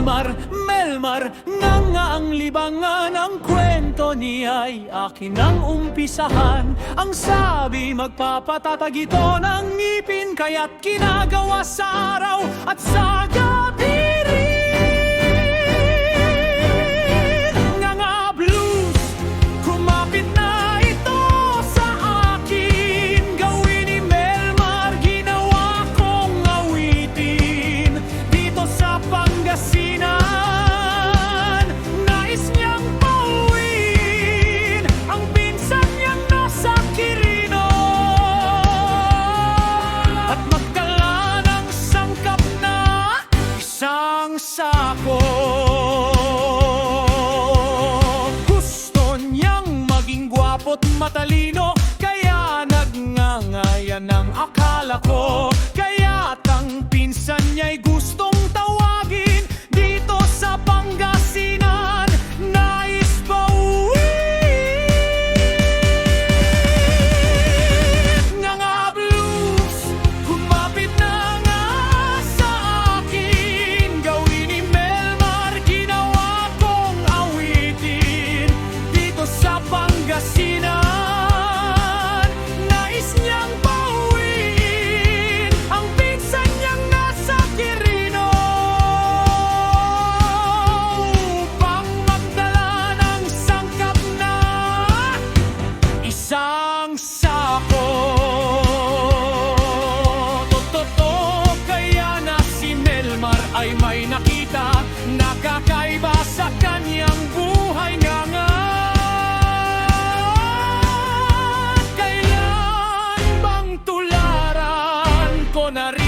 Melmar, nga ang libangan. Ang kwento niya'y akin ang umpisahan. Ang sabi magpapatatag ito ng ngipin, kaya't kinagawa sa araw at sa gabi rin. Nga blues, kumapit na ito sa akin. Gawin ni Melmar, ginawa kong awitin. Dito sa Pangasinan, nais niyang pauwiin ang pinsan niyang nasa Quirino, at magdala ng sangkap na isang sako. Gusto niyang maging gwapo't matalino, kaya nagngangayan ang akala ko. Kaya't ang pinsan niya'y gustong tawagin dito sa Pangasinan. Nais pauwiin. Nga blues, kumapit na nga sa akin. Gawin ni Melmar, ginawa kong awitin. Dito sa Pangasinan, nais niyang pauwiin ang pinsan niyang nasa Quirino, upang magdala ng sangkap na isang sako. Totoo kaya na si Melmar ay may nakita na kakaiba sa kanyang buhay. Nga kailan bang tularan ko na rin